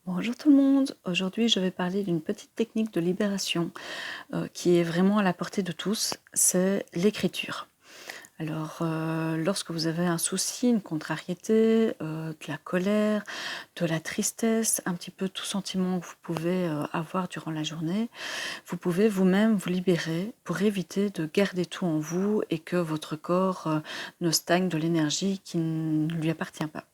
Bonjour tout le monde, aujourd'hui je vais parler d'une petite technique de libération qui est vraiment à la portée de tous, c'est l'écriture. Alors lorsque vous avez un souci, une contrariété, de la colère, de la tristesse, un petit peu tout sentiment que vous pouvez avoir durant la journée, vous pouvez vous-même vous libérer pour éviter de garder tout en vous et que votre corps ne stagne de l'énergie qui ne lui appartient pas.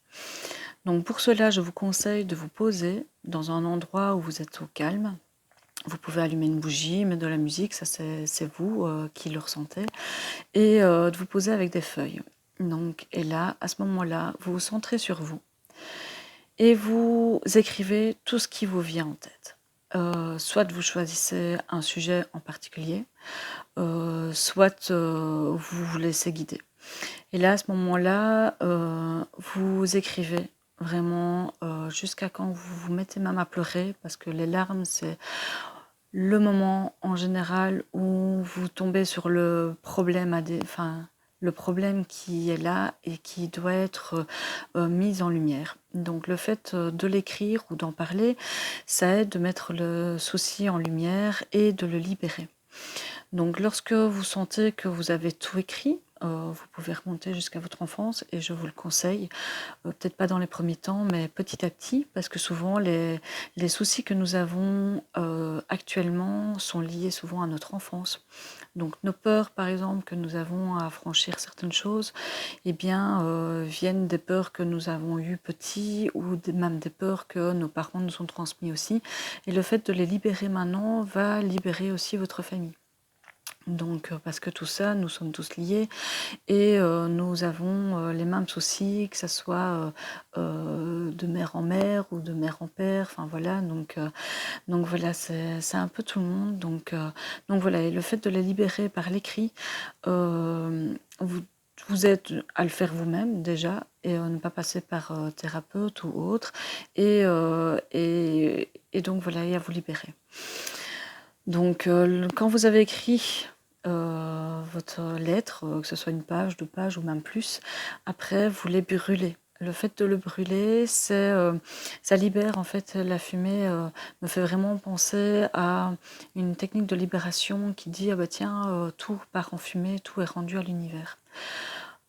Donc pour cela, je vous conseille de vous poser dans un endroit où vous êtes au calme. Vous pouvez allumer une bougie, mettre de la musique, ça c'est vous qui le ressentez, et de vous poser avec des feuilles. Donc, et là, à ce moment-là, vous vous centrez sur vous et vous écrivez tout ce qui vous vient en tête. Soit vous choisissez un sujet en particulier, soit vous vous laissez guider. Et là, à ce moment-là, vous écrivez vraiment jusqu'à quand vous vous mettez même à pleurer, parce que les larmes, c'est le moment en général où vous tombez sur le problème le problème qui est là et qui doit être mis en lumière. Donc le fait de l'écrire ou d'en parler, ça aide de mettre le souci en lumière et de le libérer. Donc lorsque vous sentez que vous avez tout écrit, vous pouvez remonter jusqu'à votre enfance et je vous le conseille, peut-être pas dans les premiers temps, mais petit à petit, parce que souvent les soucis que nous avons actuellement sont liés souvent à notre enfance. Donc nos peurs, par exemple, que nous avons à franchir certaines choses, eh bien, viennent des peurs que nous avons eues petits ou même des peurs que nos parents nous ont transmis aussi. Et le fait de les libérer maintenant va libérer aussi votre famille. Donc, parce que tout ça, nous sommes tous liés et nous avons les mêmes soucis, que ce soit de mère en mère ou de mère en père. Enfin voilà, donc voilà, c'est un peu tout le monde. Donc voilà, et le fait de les libérer par l'écrit, vous vous êtes à le faire vous-même déjà et ne pas passer par thérapeute ou autre. Et donc voilà, et à vous libérer. Donc, quand vous avez écrit votre lettre, que ce soit une page, 2 pages ou même plus, après vous les brûlez. Le fait de le brûler, ça libère en fait la fumée, me fait vraiment penser à une technique de libération qui dit: «Ah bah tiens, tout part en fumée, tout est rendu à l'univers».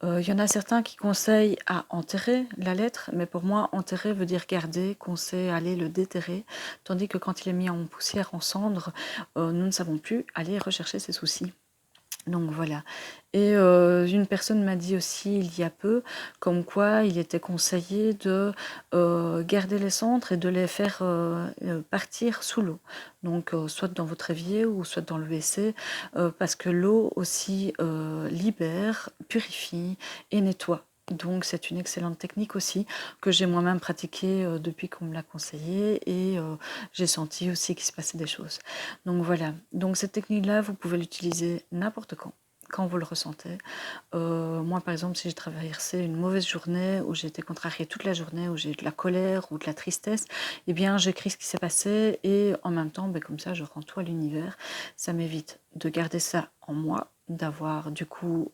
Il y en a certains qui conseillent à enterrer la lettre, mais pour moi, enterrer veut dire garder, qu'on sait aller le déterrer, tandis que quand il est mis en poussière, en cendres, nous ne savons plus aller rechercher ses soucis. Donc voilà. Et une personne m'a dit aussi il y a peu, comme quoi il était conseillé de garder les cendres et de les faire partir sous l'eau. Donc soit dans votre évier ou soit dans le WC, parce que l'eau aussi libère, purifie et nettoie. Donc c'est une excellente technique aussi que j'ai moi-même pratiquée depuis qu'on me l'a conseillé et j'ai senti aussi qu'il se passait des choses. Donc voilà, donc cette technique-là, vous pouvez l'utiliser n'importe quand vous le ressentez. Moi, par exemple, si j'ai traversé une mauvaise journée, où j'ai été contrariée toute la journée, où j'ai eu de la colère ou de la tristesse, eh bien, j'écris ce qui s'est passé et en même temps, ben, comme ça, je rends tout à l'univers. Ça m'évite de garder ça en moi, d'avoir du coup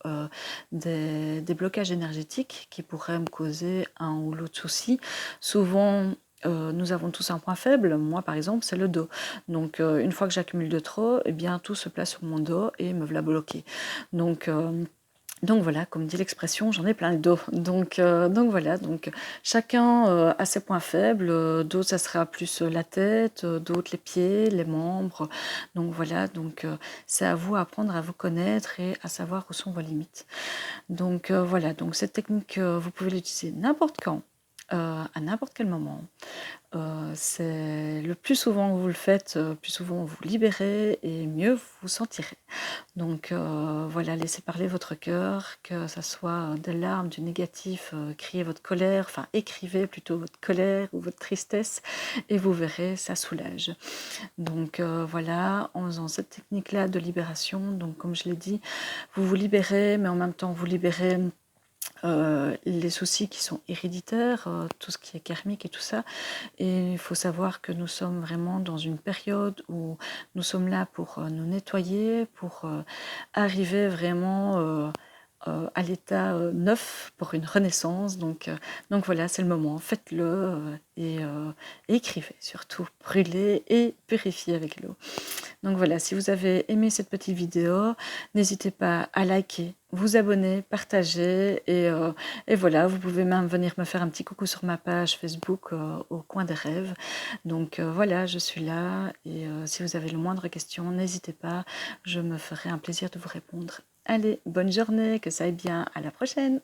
des blocages énergétiques qui pourraient me causer un ou l'autre souci. Souvent, nous avons tous un point faible. Moi, par exemple, c'est le dos. Donc, une fois que j'accumule de trop, eh bien, tout se place sur mon dos et me voilà bloqué. Donc, donc voilà, comme dit l'expression, j'en ai plein le dos. Donc voilà, donc chacun a ses points faibles. D'autres, ça sera plus la tête, d'autres les pieds, les membres. Donc voilà, donc c'est à vous d'apprendre à vous connaître et à savoir où sont vos limites. Donc voilà, donc cette technique, vous pouvez l'utiliser n'importe quand, à n'importe quel moment. C'est le plus souvent que vous le faites, plus souvent vous vous libérez et mieux vous vous sentirez. Donc voilà, laissez parler votre cœur, que ça soit des larmes, du négatif, criez votre colère, enfin écrivez plutôt votre colère ou votre tristesse et vous verrez, ça soulage. Donc voilà, en faisant cette technique-là de libération, donc comme je l'ai dit, vous vous libérez, mais en même temps vous libérez les soucis qui sont héréditaires, tout ce qui est karmique et tout ça. Et il faut savoir que nous sommes vraiment dans une période où nous sommes là pour nous nettoyer, pour arriver vraiment à l'état neuf pour une renaissance. Donc voilà, c'est le moment, faites-le et écrivez surtout, brûlez et purifiez avec l'eau. Donc voilà, si vous avez aimé cette petite vidéo, n'hésitez pas à liker, vous abonner, partager et voilà, vous pouvez même venir me faire un petit coucou sur ma page Facebook au coin des rêves. Donc voilà, je suis là et si vous avez le moindre question, n'hésitez pas, je me ferai un plaisir de vous répondre. Allez, bonne journée, que ça aille bien, à la prochaine!